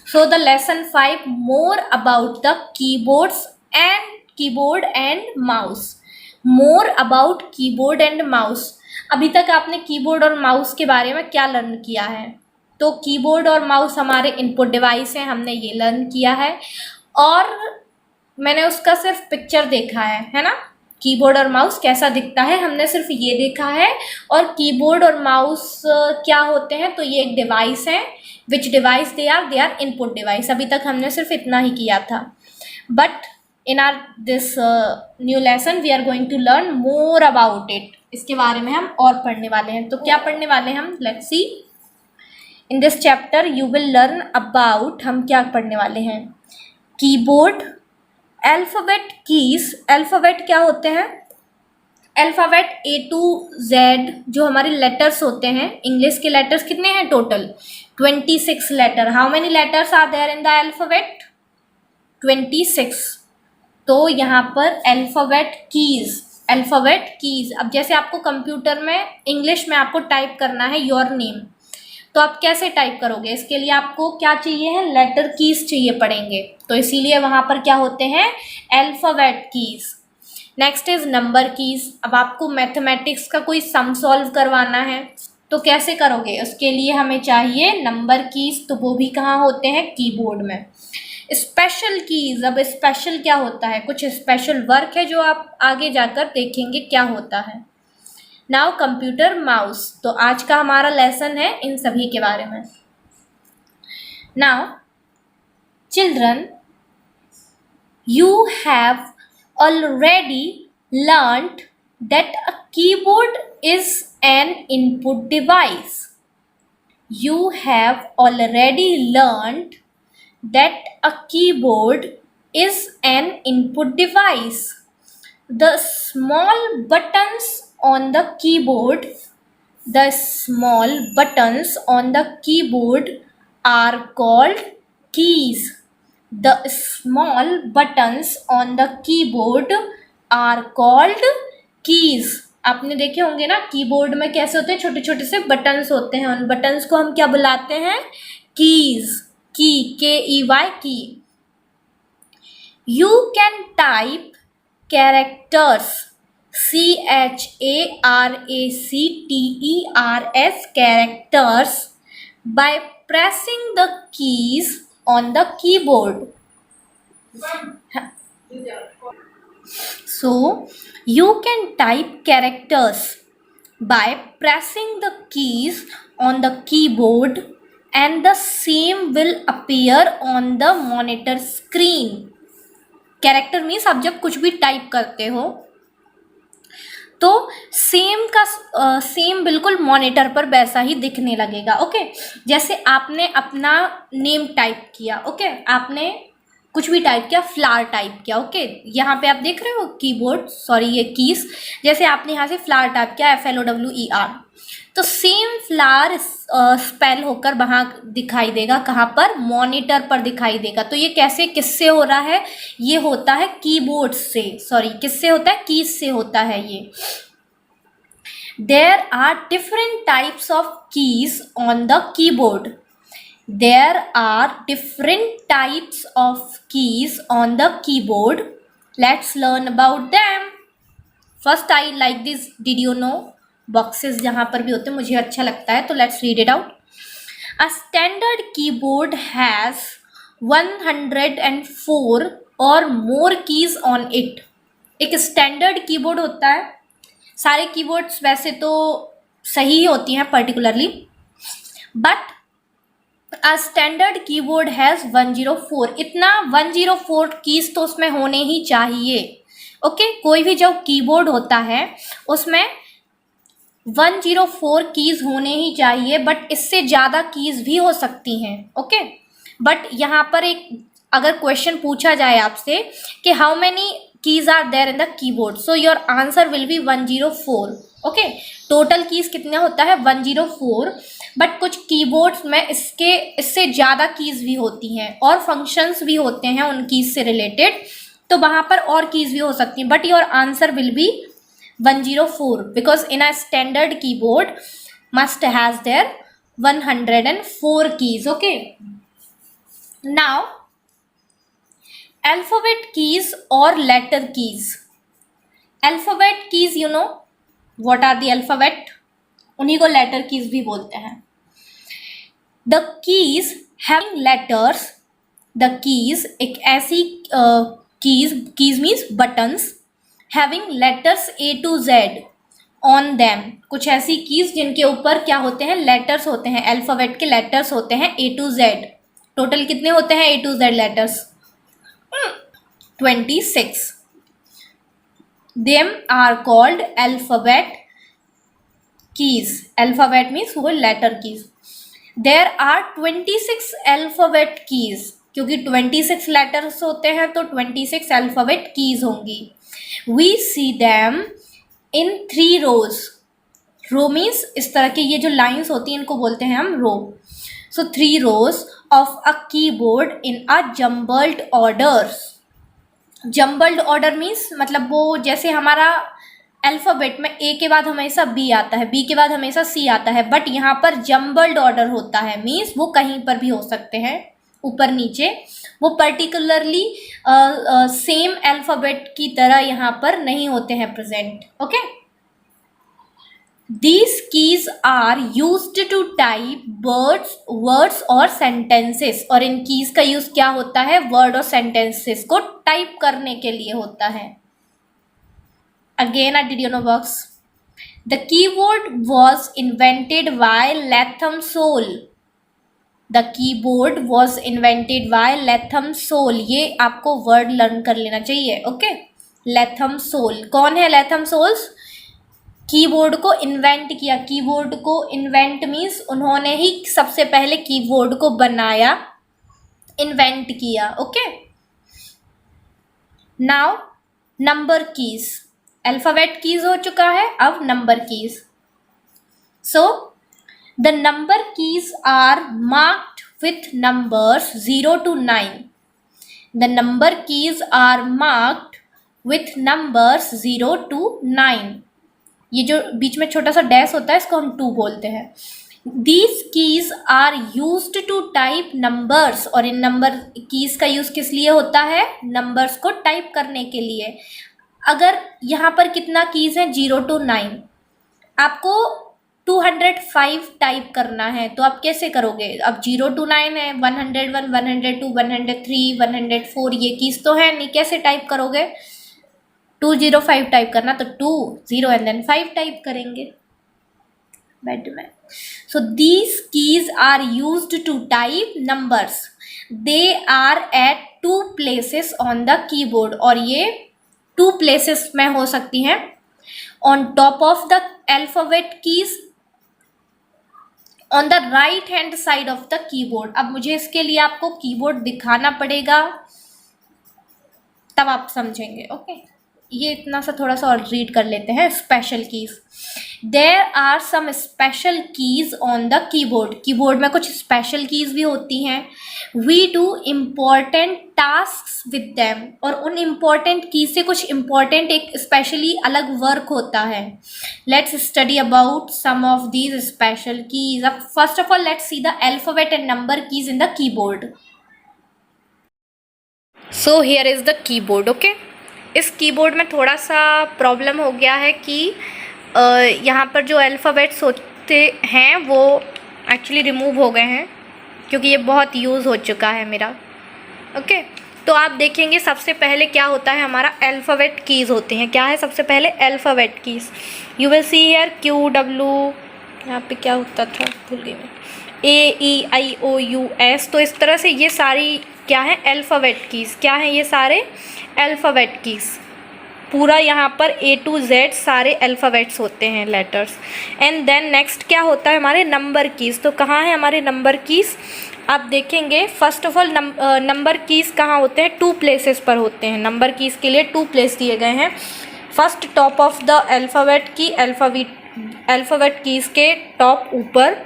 So the lesson 5 more about the keyboard and mouse. More about keyboard and mouse. अभी तक आपने keyboard और mouse के बारे में क्या लर्न किया है? तो कीबोर्ड और माउस हमारे इनपुट डिवाइस हैं, हमने ये लर्न किया है और मैंने उसका सिर्फ पिक्चर देखा है ना, कीबोर्ड और माउस कैसा दिखता है हमने सिर्फ ये देखा है। और कीबोर्ड और माउस क्या होते हैं, तो ये एक डिवाइस है, which device they are input device. अभी तक हमने सिर्फ इतना ही किया था, but in are this new lesson we are going to learn more about it. इसके बारे में हम और पढ़ने वाले हैं। तो क्या पढ़ने वाले हैं हम? Let's see. In this chapter you will learn about, हम क्या पढ़ने वाले हैं? Keyboard, alphabet keys. अल्फ़ाबेट क्या होते हैं? अल्फ़ाबेट A to Z जो हमारे लेटर्स होते हैं। इंग्लिश के लेटर्स कितने हैं total? 26 letter. How many letters are there in the alphabet? 26। तो यहाँ पर अल्फ़ाबेट कीज, अल्फ़ाबेट कीज। अब जैसे आपको कंप्यूटर में इंग्लिश में आपको टाइप करना है योर नेम, तो आप कैसे टाइप करोगे? इसके लिए आपको क्या चाहिए है? लेटर कीज चाहिए पड़ेंगे। तो इसीलिए वहाँ पर क्या होते हैं? Alphabet keys. Next is number keys. अब आपको मैथमेटिक्स का कोई सम सॉल्व करवाना है तो कैसे करोगे? उसके लिए हमें चाहिए नंबर कीज, तो वो भी कहाँ होते हैं? कीबोर्ड में। Special keys. अब स्पेशल क्या होता है? कुछ स्पेशल वर्क है जो आप आगे जाकर देखेंगे क्या होता है। Now computer, mouse. तो आज का हमारा लेसन है इन सभी के बारे में। Now children, you have already learnt that a keyboard is an input device. You have already learnt that a keyboard is an input device. The small buttons on the keyboard, the small buttons on the keyboard are called keys. The small buttons on the keyboard are called keys. आपने देखे होंगे ना keyboard में कैसे होते हैं, छोटे छोटे से बटन्स होते हैं। उन बटन्स को हम क्या बुलाते हैं? कीज। की, KEY, की। You can type characters, CHARACTERS, characters, by pressing the keys on the keyboard. So you can type characters by pressing the keys on the keyboard and the same will appear on the monitor screen. Character means आप जब कुछ भी type करते हो तो same बिल्कुल monitor पर वैसा ही दिखने लगेगा। ओके, जैसे आपने अपना नेम टाइप किया, ओके, आपने कुछ भी टाइप किया, फ्लावर टाइप किया, ओके, यहाँ पे आप देख रहे हो कीबोर्ड, सॉरी ये कीज, जैसे आपने यहाँ से फ्लावर टाइप किया, FLOWER, तो सेम फ्लावर स्पेल होकर वहाँ दिखाई देगा। कहाँ पर? मॉनिटर पर दिखाई देगा। तो ये कैसे, किससे हो रहा है? ये होता है कीबोर्ड से, सॉरी किससे होता है? कीज से होता है ये। There are different types of keys on the keyboard. There are different types of keys on the keyboard. Let's learn about them. First, I like this. Did you know? Boxes जहाँ पर भी होते हैं मुझे अच्छा लगता है, तो let's read it out. A standard keyboard has 104 और मोर कीज ऑन इट। एक स्टैंडर्ड कीबोर्ड होता है, सारे कीबोर्ड्स वैसे तो सही होती हैं particularly, but a standard keyboard has 104। इतना 104 कीज तो उसमें होने ही चाहिए। ओके, कोई भी जो कीबोर्ड होता है उसमें 104 कीज होने ही चाहिए, बट इससे ज़्यादा कीज भी हो सकती हैं। ओके, बट यहाँ पर एक अगर क्वेश्चन पूछा जाए आपसे कि how many keys are there in the keyboard, so your answer will be 104। Okay, total keys कितना होता है? 104, बट कुछ कीबोर्ड्स में इससे ज़्यादा कीज भी होती हैं और फंक्शंस भी होते हैं उन कीज से रिलेटेड, तो वहाँ पर और कीज भी हो सकती हैं, but your answer will be 104 because in a standard keyboard must has their 104 keys. Okay, now alphabet keys और letter keys. Alphabet keys, you know what are the alphabet, उन्हीं को लेटर कीज भी बोलते हैं. The keys having letters, the keys एक ऐसी keys means buttons, having letters A to Z on them, कुछ ऐसी कीज जिनके ऊपर क्या होते हैं, लेटर्स होते हैं, अल्फाबेट के लेटर्स होते हैं A to Z. टोटल कितने होते हैं A to Z letters? 26. Them are called alphabet keys. Alphabet means वो letter keys. There are 26 alphabet keys. क्योंकि 26 letters होते हैं तो 26 alphabet keys होंगी. We see them in 3 rows. Row means इस तरह के ये जो lines होती हैं इनको बोलते हैं हम row. So 3 rows of a keyboard in a jumbled orders. Jumbled order means मतलब वो जैसे हमारा अल्फ़ाबेट में ए के बाद हमेशा बी आता है, बी के बाद हमेशा सी आता है, बट यहाँ पर जम्बल्ड ऑर्डर होता है मीन्स वो कहीं पर भी हो सकते हैं, ऊपर नीचे, वो पर्टिकुलरली सेम अल्फ़ाबेट की तरह यहाँ पर नहीं होते हैं present. Okay, These keys are used to type words और sentences. और इन keys का यूज क्या होता है, word और sentences को टाइप करने के लिए होता है. Again at Did box. The keyboard was invented by Latham Soul. The keyboard was invented by Latham Soul. ये आपको word learn कर लेना चाहिए. ओके, Latham Soul कौन है? Latham Souls कीबोर्ड को इन्वेंट किया. कीबोर्ड को इन्वेंट मीन्स उन्होंने ही सबसे पहले कीबोर्ड को बनाया, इन्वेंट किया. Okay, now number keys. Alphabet keys हो चुका है, अब number keys. So the number keys are marked with numbers 0 to 9. The number keys are marked with numbers 0 to 9. ये जो बीच में छोटा सा डैश होता है इसको हम 2 बोलते हैं. These keys are used to type numbers. और इन नंबर कीज का यूज किस लिए होता है? नंबर्स को टाइप करने के लिए. अगर यहाँ पर कितना कीज है? 0 to 9. आपको 205 टाइप करना है तो आप कैसे करोगे? अब 0 to 9 है, 101, 102, 103, 104 ये कीज तो है नहीं, कैसे टाइप करोगे? 205 टाइप करना तो 2 0 एंड देन 5 टाइप करेंगे. बेड में. So these keys are used to type numbers. They are at 2 places on the keyboard. और ये 2 places में हो सकती हैं. On top of the alphabet keys on the right hand side of the keyboard. अब मुझे इसके लिए आपको कीबोर्ड दिखाना पड़ेगा तब आप समझेंगे. ओके, ये इतना सा थोड़ा सा और रीड कर लेते हैं. Special keys. There are some special keys on the keyboard. Keyboard में कुछ स्पेशल कीज भी होती हैं. We do important tasks with them. और उन इम्पॉर्टेंट कीज से कुछ इम्पॉर्टेंट एक स्पेशली अलग वर्क होता है. Let's study about some of these special keys. अब first of all let's see the alphabet and number keys in the keyboard. So here is the keyboard. Okay, इस keyboard में थोड़ा सा problem हो गया है कि यहाँ पर जो अल्फ़ाबेट्स होते हैं वो एक्चुअली रिमूव हो गए हैं क्योंकि ये बहुत यूज़ हो चुका है मेरा. ओके, तो आप देखेंगे सबसे पहले क्या होता है, हमारा अल्फ़ाबेट कीज़ होते हैं. क्या है सबसे पहले? Alphabet keys. You will see here QW, यहाँ पे क्या होता था भूल गई मैं, AEIOUS. तो इस तरह से ये सारी क्या है? Alphabet keys. क्या हैं ये सारे? Alphabet keys. पूरा यहाँ पर A to Z सारे अल्फ़ाबेट्स होते हैं, लेटर्स. एंड देन नेक्स्ट क्या होता है? हमारे नंबर कीज़. तो कहाँ है हमारे नंबर कीज़? आप देखेंगे first of all number keys कहाँ होते हैं? 2 places पर होते हैं. नंबर कीज़ के लिए 2 place दिए गए हैं. First top of the alphabet key, alphabet keys के टॉप ऊपर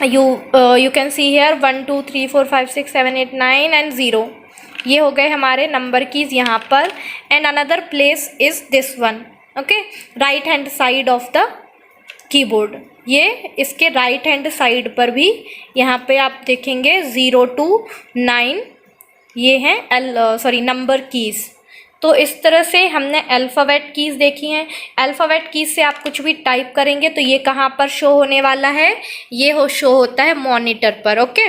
you can see here 1 2 3 4 5 6 7 8 9 and 0. ये हो गए हमारे नंबर कीज़ यहाँ पर. And another place is this one. Okay, right hand side of the keyboard. ये इसके राइट हैंड साइड पर भी यहाँ पे आप देखेंगे 0 to 9 ये हैं नंबर कीज़। तो इस तरह से हमने अल्फ़ाबेट कीज़ देखी हैं। अल्फ़ाबेट कीज़ से आप कुछ भी टाइप करेंगे तो ये कहाँ पर शो होने वाला है, ये शो होता है मॉनिटर पर। ओके,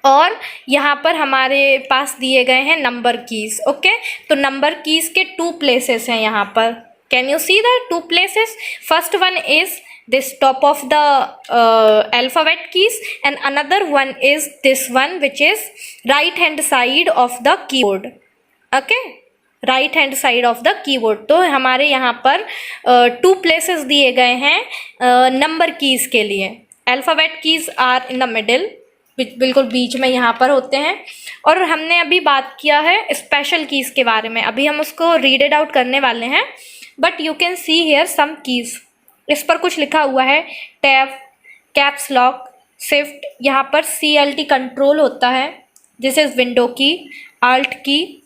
और यहाँ पर हमारे पास दिए गए हैं नंबर कीज़। ओके, तो नंबर कीज़ के 2 प्लेसेस हैं यहाँ पर। Can you see the 2 places? First one is this top of the alphabet keys and another one is this one which is right hand side of the keyboard. Okay, right hand side of the keyboard. तो हमारे यहाँ पर 2 places दिए गए हैं number keys के लिए। Alphabet keys are in the middle, बिल्कुल बीच में यहाँ पर होते हैं। और हमने अभी बात किया है स्पेशल कीज़ के बारे में, अभी हम उसको रीड इट आउट करने वाले हैं। But you can see here some keys, इस पर कुछ लिखा हुआ है टैब, कैप्स लॉक, शिफ्ट, यहाँ पर CLT कंट्रोल होता है, दिस इज़ विंडो की, आल्ट की,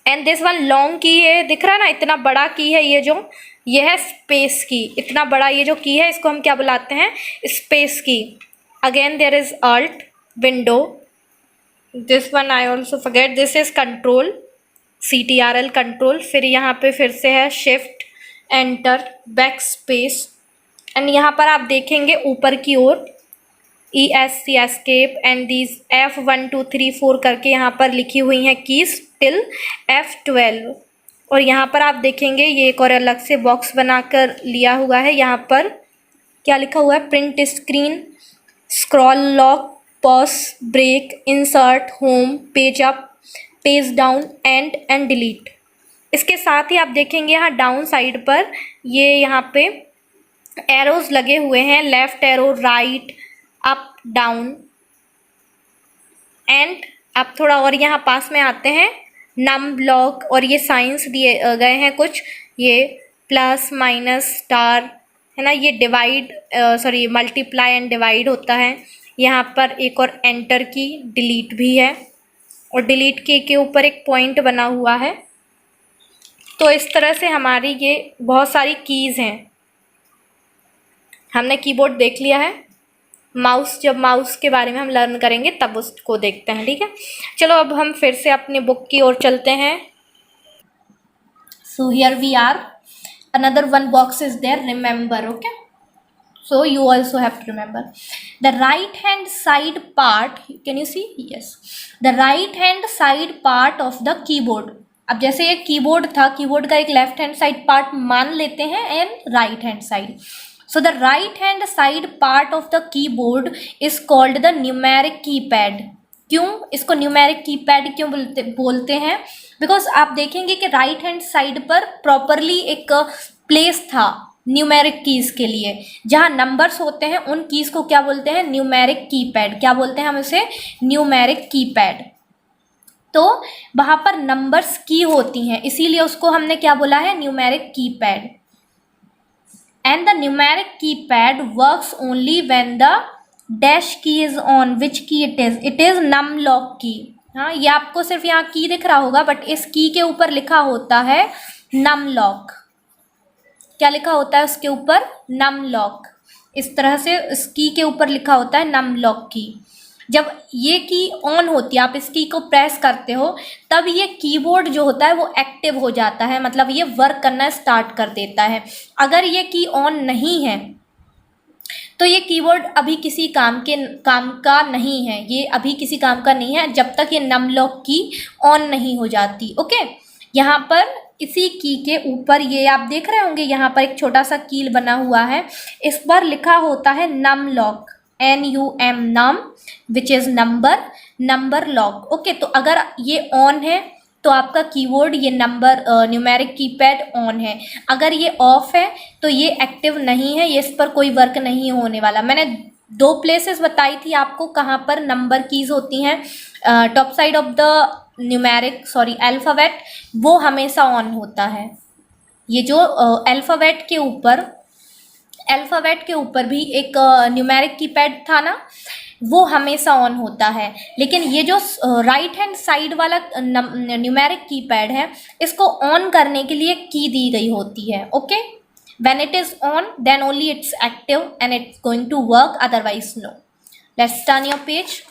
एंड दिस वन लॉन्ग की है, दिख रहा है ना, इतना बड़ा की है ये है स्पेस की। इतना बड़ा ये जो की है इसको हम क्या बुलाते हैं, स्पेस की। Again there is alt, window, this one I also forget, this is control, CTRL control. फिर यहाँ पे फिर से है shift, enter, back space, and यहाँ पर आप देखेंगे ऊपर की ओर ESC escape and these F1 2 3 4 करके यहाँ पर लिखी हुई हैं कीज टिल F12। और यहाँ पर आप देखेंगे ये एक और अलग से बॉक्स बनाकर लिया हुआ है। यहाँ पर क्या लिखा हुआ है, print screen, scroll lock, pause, break, insert, home, page up, page down, and delete. इसके साथ ही आप देखेंगे यहाँ डाउन साइड पर ये यहाँ पे एरोज लगे हुए हैं, left arrow, right, up, down, and अब थोड़ा और यहाँ पास में आते हैं नम ब्लॉक, और ये साइंस दिए गए हैं कुछ, ये प्लस माइनस स्टार है ना, ये डिवाइड मल्टीप्लाई एंड डिवाइड होता है। यहाँ पर एक और एंटर की, डिलीट भी है, और डिलीट के ऊपर एक पॉइंट बना हुआ है। तो इस तरह से हमारी ये बहुत सारी कीज़ हैं। हमने कीबोर्ड देख लिया है, माउस, जब माउस के बारे में हम लर्न करेंगे तब उसको देखते हैं, ठीक है। चलो अब हम फिर से अपनी बुक की ओर चलते हैं। So here we are, another one box is there, remember. Okay, so you also have to remember the right hand side part, can you see? Yes, the right hand side part of the keyboard। अब जैसे ये keyboard था, keyboard का एक left hand side part मान लेते हैं and right hand side. So the right hand side part of the keyboard is called the numeric keypad. क्यों इसको न्यूमेरिक कीपैड क्यों बोलते हैं? बिकॉज आप देखेंगे कि राइट हैंड साइड पर प्रॉपरली एक प्लेस था न्यूमेरिक कीज़ के लिए, जहाँ नंबर्स होते हैं उन कीज़ को क्या बोलते हैं, न्यूमेरिक कीपैड। क्या बोलते हैं हम इसे, न्यूमेरिक कीपैड। तो वहाँ पर नंबर्स की होती हैं, इसीलिए उसको हमने क्या बोला है, numeric keypad. And the numeric keypad works only when the dash की इज ऑन। विच की इट इज नम लॉक की। हाँ, ये आपको सिर्फ यहाँ की दिख रहा होगा, बट इस की के ऊपर लिखा होता है नम लॉक। क्या लिखा होता है उसके ऊपर, नम लॉक। इस तरह से इस की के ऊपर लिखा होता है नम लॉक की। जब ये की ऑन होती है, आप इस की को प्रेस करते हो, तब ये कीबोर्ड जो होता है वो एक्टिव हो जाता है, मतलब ये वर्क करना स्टार्ट कर देता है। अगर ये की ऑन नहीं है तो ये कीबोर्ड अभी किसी काम का नहीं है, ये अभी किसी काम का नहीं है जब तक ये नम लॉक की ऑन नहीं हो जाती। ओके, यहाँ पर इसी की के ऊपर ये आप देख रहे होंगे, यहाँ पर एक छोटा सा कील बना हुआ है, इस पर लिखा होता है num lock, NUM, num, which is number lock. Okay, तो अगर ये ऑन है तो आपका कीबोर्ड, ये न्यूमेरिक कीपैड ऑन है। अगर ये ऑफ है तो ये एक्टिव नहीं है, ये इस पर कोई वर्क नहीं होने वाला। मैंने 2 प्लेसेस बताई थी आपको कहाँ पर नंबर कीज़ होती हैं। Top side of the alphabet वो हमेशा ऑन होता है। ये जो अल्फ़ाबेट के ऊपर भी एक न्यूमेरिक कीपैड था ना, वो हमेशा ऑन होता है। लेकिन ये जो राइट हैंड साइड वाला न्यूमेरिक कीपैड है, इसको ऑन करने के लिए की दी गई होती है। Okay, When it is on, then only it's active and it's going to work, otherwise no. Let's turn your page.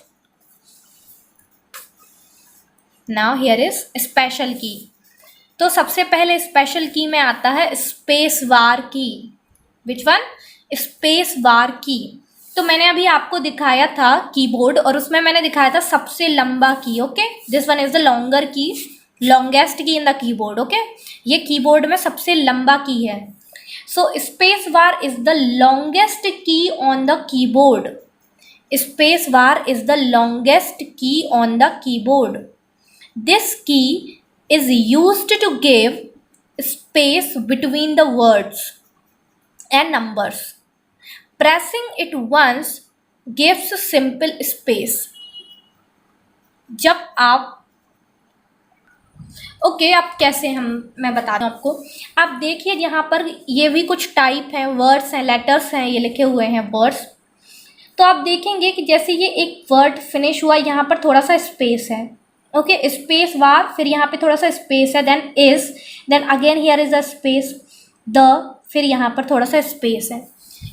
Now here is special key. तो सबसे पहले स्पेशल की में आता है स्पेस बार की. Which one? स्पेस बार की. तो मैंने अभी आपको दिखाया था कीबोर्ड, और उसमें मैंने दिखाया था सबसे लंबा key. Okay, this one is the longer key, longest key in the keyboard. Okay, ये कीबोर्ड में सबसे लंबा की है. So space bar is the longest key on the keyboard. Space bar is the longest key on the keyboard. This key is used to give space between the words and numbers. Pressing it once gives simple space. जब आप अब कैसे मैं बता दूं आपको. आप देखिए यहाँ पर ये भी कुछ टाइप हैं, वर्ड्स हैं, लेटर्स हैं, ये लिखे हुए हैं वर्ड्स. तो आप देखेंगे कि जैसे ये एक वर्ड फिनिश हुआ, यहाँ पर थोड़ा सा स्पेस है. ओके, स्पेस बार, फिर यहाँ पे थोड़ा सा स्पेस है, then is, then again here is a space, the, फिर यहाँ पर थोड़ा सा स्पेस है.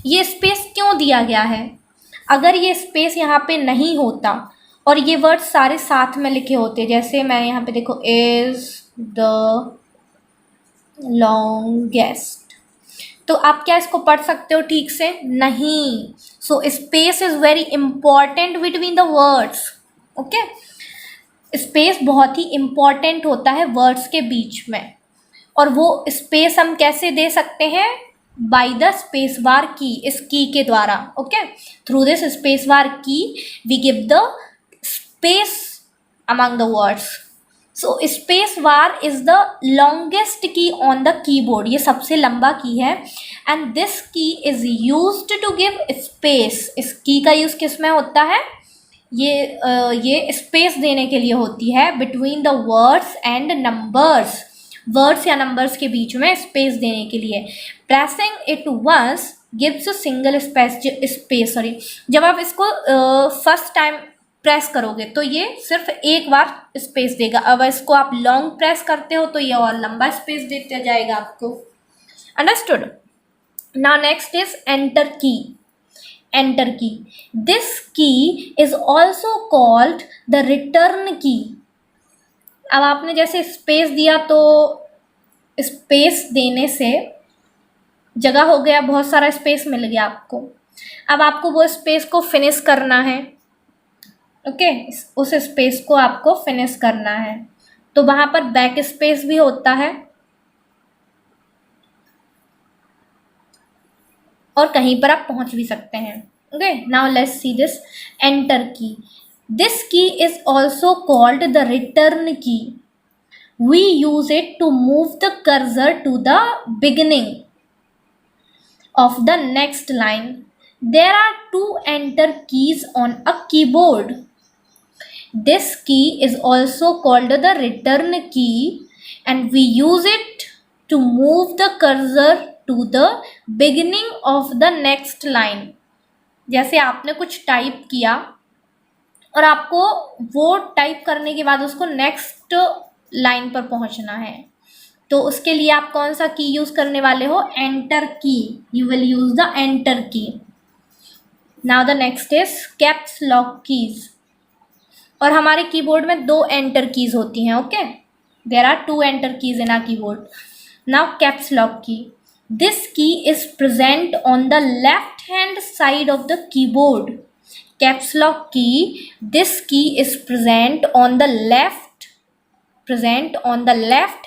ये स्पेस क्यों दिया गया है? अगर ये स्पेस यहाँ पे नहीं होता और ये वर्ड सारे साथ में लिखे होते, जैसे मैं यहाँ पे देखो, इज द लॉन्गेस्ट, तो आप क्या इसको पढ़ सकते हो ठीक से? नहीं. So space is very important between the words. Okay, space बहुत ही इम्पॉर्टेंट होता है वर्ड्स के बीच में, और वो स्पेस हम कैसे दे सकते हैं? बाय द स्पेस बार की, इस की के द्वारा. Okay, through this space bar key we give the space among the words. So space bar is the longest key on the keyboard. ये सबसे लंबा की है, and this key is used to give space. इस key का use किस में होता है? ये स्पेस देने के लिए होती है, between the words and numbers. Words या नंबर्स के बीच में स्पेस देने के लिए. Pressing it once gives a single space. Sorry, जब आप इसको फर्स्ट टाइम प्रेस करोगे तो ये सिर्फ एक बार स्पेस देगा. अब इसको आप लॉन्ग प्रेस करते हो तो ये और लंबा स्पेस देते जाएगा आपको. Understood? Now next is enter की. Enter key. This key is also called the return key. अब आपने जैसे स्पेस दिया तो स्पेस देने से जगह हो गया, बहुत सारा स्पेस मिल गया आपको. अब आपको वो स्पेस को फिनिश करना है. ओके, उस स्पेस को आपको फिनिश करना है, तो वहाँ पर बैक स्पेस भी होता है, और कहीं पर आप पहुंच भी सकते हैं. Okay, now let's see this enter key. This key is also called the return key. We use it to move the cursor to the beginning of the next line. There are 2 enter keys on a keyboard. This key is also called the return key, and we use it to move the cursor to the beginning of the next line. जैसे आपने कुछ type किया और आपको वो type करने के बाद उसको नेक्स्ट लाइन पर पहुंचना है, तो उसके लिए आप कौन सा की यूज करने वाले हो? Enter key. You will use the enter key. Now the next is caps lock keys. और हमारे कीबोर्ड में 2 एंटर कीज होती हैं. Okay, there are 2 enter keys in our keyboard. Now caps lock key. This key is present on the left hand side of the keyboard. Caps lock key. This key is present on the left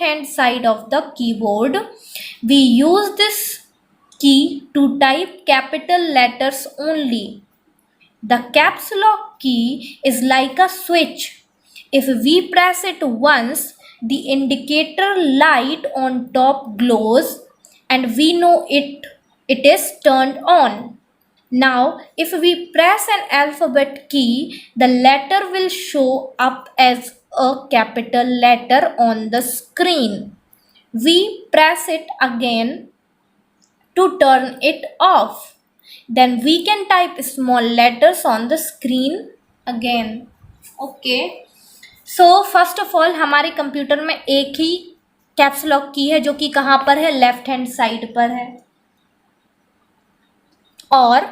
hand side of the keyboard. We use this key to type capital letters only. The caps lock key is like a switch. If we press it once, the indicator light on top glows, and we know it is turned on. Now, if we press an alphabet key, the letter will show up as a capital letter on the screen. We press it again to turn it off. Then we can type small letters on the screen again. Okay. So first of all, हमारे computer में एक ही caps lock की है, जो कि कहाँ पर है? लेफ्ट हैंड साइड पर है. और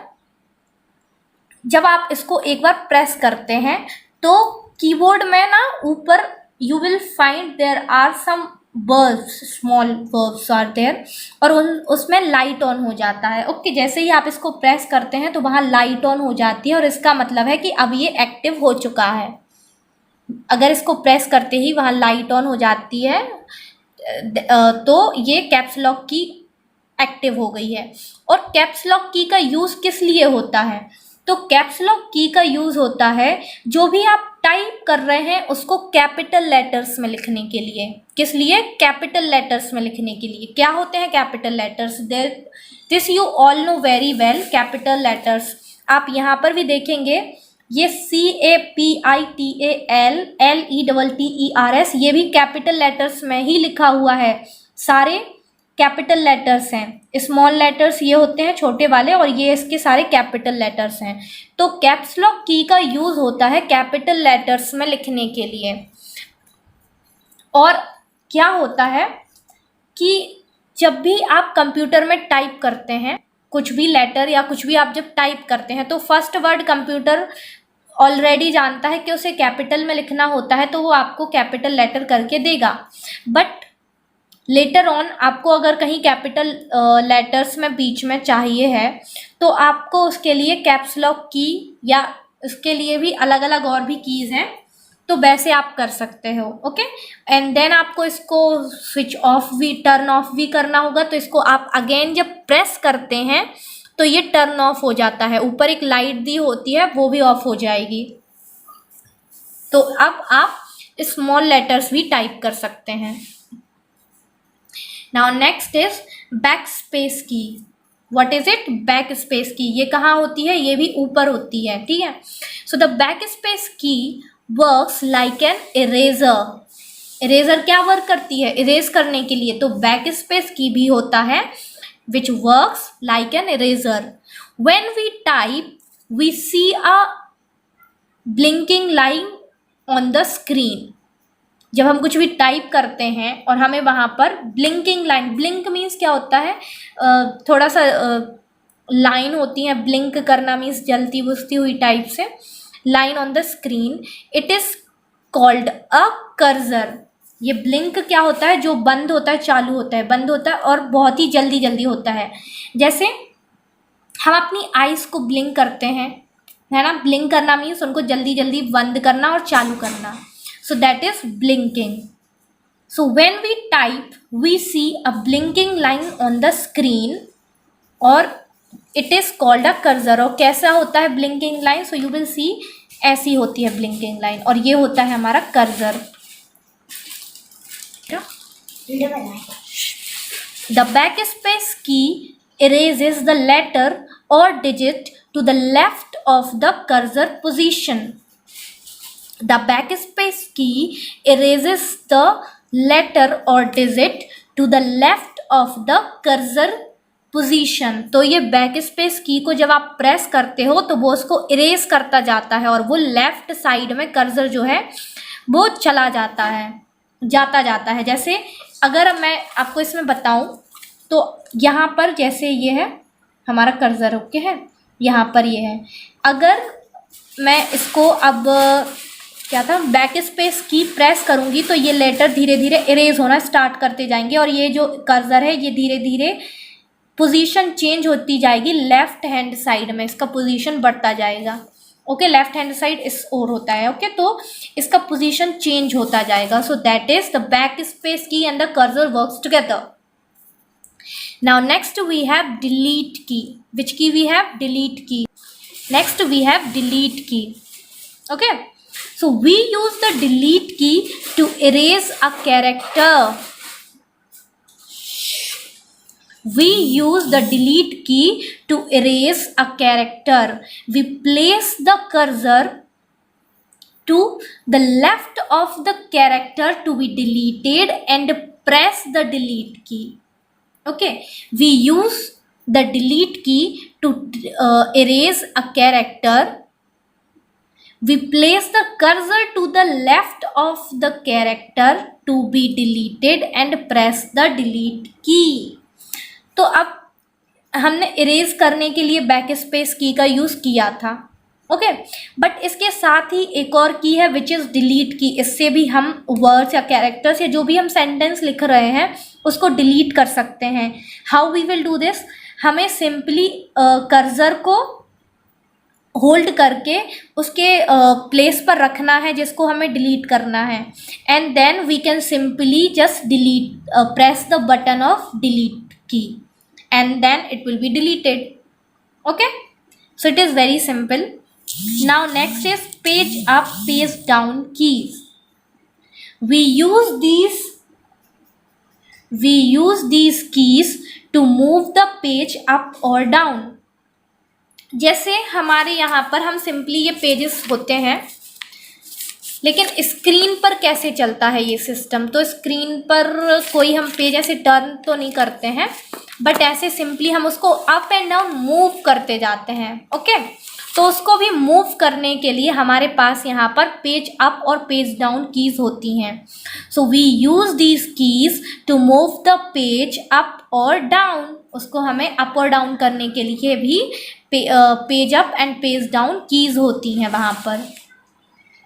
जब आप इसको एक बार प्रेस करते हैं तो कीबोर्ड में ना ऊपर you will find there are some bulbs, small bulbs are there, और उसमें लाइट ऑन हो जाता है। ओके, जैसे ही आप इसको प्रेस करते हैं तो वहाँ लाइट ऑन हो जाती है और इसका मतलब है कि अब ये एक्टिव हो चुका है। अगर इसको प्रेस करते ही वहाँ लाइट ऑन हो जाती है तो ये कैप्स लॉक की एक्टिव हो गई है। और कैप्स लॉक की का यूज़ किस लिए होता है? तो कैप्स लॉक की का यूज़ होता है जो भी आप टाइप कर रहे हैं उसको कैपिटल लेटर्स में लिखने के लिए। किस लिए? कैपिटल लेटर्स में लिखने के लिए। क्या होते हैं capital letters? This you all know very well. Capital letters आप यहाँ पर भी देखेंगे, ये CAPITAL LETTERS ये भी कैपिटल लेटर्स में ही लिखा हुआ है। सारे कैपिटल लेटर्स हैं। स्मॉल लेटर्स ये होते हैं छोटे वाले, और ये इसके सारे कैपिटल लेटर्स हैं। तो कैप्स लॉक की का यूज़ होता है कैपिटल लेटर्स में लिखने के लिए। और क्या होता है कि जब भी आप कंप्यूटर में टाइप करते हैं कुछ भी लेटर या कुछ भी आप जब टाइप करते हैं तो फर्स्ट वर्ड कंप्यूटर ऑलरेडी जानता है कि उसे कैपिटल में लिखना होता है, तो वो आपको कैपिटल लेटर करके देगा। बट लेटर ऑन आपको अगर कहीं कैपिटल लेटर्स में बीच में चाहिए है तो आपको उसके लिए कैप्स लॉक की या उसके लिए भी अलग अलग और भी कीज़ हैं, तो वैसे आप कर सकते हो। ओके, एंड देन आपको इसको स्विच ऑफ भी, टर्न ऑफ भी करना होगा। तो इसको आप अगेन जब प्रेस करते हैं तो ये टर्न ऑफ हो जाता है। ऊपर एक लाइट दी होती है वो भी ऑफ हो जाएगी। तो अब आप स्मॉल लेटर्स भी टाइप कर सकते हैं। Now next is back space key. What is it? Back space key. ये कहाँ होती है? ये भी ऊपर होती है, ठीक है। सो द बैक स्पेस की works like an eraser. Eraser क्या वर्क करती है? इरेज करने के लिए। तो बैक स्पेस की भी होता है which works like an eraser. When we type, we see a blinking line on the screen. जब हम कुछ भी टाइप करते हैं और हमें वहाँ पर ब्लिंकिंग लाइन, ब्लिंक मीन्स क्या होता है? थोड़ा सा लाइन होती है। ब्लिंक करना मीन्स जलती बुझती हुई टाइप से line on the screen. It is called a cursor. ये ब्लिंक क्या होता है? जो बंद होता है, चालू होता है, बंद होता है और बहुत ही जल्दी जल्दी होता है। जैसे हम अपनी आइज़ को ब्लिंक करते हैं, है ना। ब्लिंक करना मीन्स उनको जल्दी जल्दी बंद करना और चालू करना। So that is blinking. So when we type we see a blinking line on the screen और it is called a cursor. और कैसा होता है blinking line? So you will see ऐसी होती है ब्लिंकिंग लाइन, और ये होता है हमारा cursor. The backspace key erases the letter or digit to the left of the cursor position. The backspace key erases the letter or digit to the left of the cursor position. तो ये backspace की को जब आप press करते हो तो वो उसको इरेज करता जाता है और वो लेफ्ट साइड में कर्सर जो है वो चला जाता है। जैसे अगर मैं आपको इसमें बताऊं तो यहाँ पर जैसे ये है हमारा कर्सर, ओके है, यहाँ पर ये है। अगर मैं इसको अब क्या था, बैक स्पेस की प्रेस करूँगी तो ये लेटर धीरे धीरे इरेज होना स्टार्ट करते जाएंगे और ये जो कर्सर है ये धीरे धीरे पोजीशन चेंज होती जाएगी। लेफ्ट हैंड साइड में इसका पोजीशन बढ़ता जाएगा। ओके, लेफ्ट हैंड साइड इस ओर होता है। ओके, तो इसका पोजीशन चेंज होता जाएगा। So that is the back space key and the cursor works together. Now next we have delete key. Which key we have? Delete key. Next we have delete key. Okay, so we use the delete key to erase a character. We use the delete key to erase a character. We place the cursor to the left of the character to be deleted and press the delete key. Okay, we use the delete key to erase a character. We place the cursor to the left of the character to be deleted and press the delete key. तो अब हमने erase करने के लिए back space की का use किया था। ओके, बट इसके साथ ही एक और की है विच इज़ डिलीट की। इससे भी हम वर्ड्स या कैरेक्टर्स या जो भी हम सेंटेंस लिख रहे हैं उसको डिलीट कर सकते हैं। How we will do this? हमें सिंपली कर्सर को होल्ड करके उसके प्लेस पर रखना है जिसको हमें डिलीट करना है, and then we can simply just delete, press the button of delete key and then it will be deleted. Okay, so it is very simple. Now next is page up page down keys. we use these keys to move the page up or down. जैसे हमारे यहाँ पर हम simply ये pages होते हैं, लेकिन screen पर कैसे चलता है ये सिस्टम? तो स्क्रीन पर कोई हम पेज ऐसे टर्न तो नहीं करते हैं, बट ऐसे सिंपली हम उसको अप एंड डाउन मूव करते जाते हैं। ओके, तो उसको भी मूव करने के लिए हमारे पास यहाँ पर पेज अप और पेज डाउन कीज़ होती हैं। So we use these keys to move the page up और डाउन। उसको हमें अप और डाउन करने के लिए भी page up and page down keys होती हैं वहाँ पर।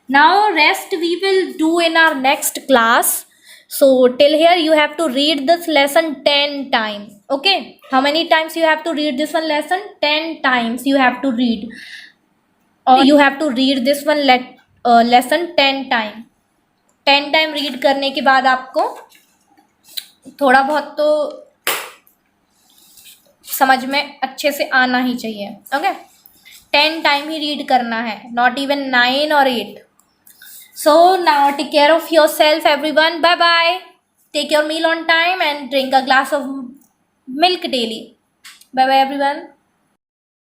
Now rest we will do in our next class. So till here you have to read this lesson 10 times. Okay, how many times you have to read this one lesson? 10 times you have to read, or you have to read this one lesson 10 time. 10 time read करने के बाद आपको थोड़ा बहुत तो समझ में अच्छे से आना ही चाहिए। ओके, 10 टाइम ही रीड करना है, नॉट इवन 9 और 8. So now take care of yourself everyone. Bye bye. Take your meal on time and drink a glass of milk daily. Bye bye everyone.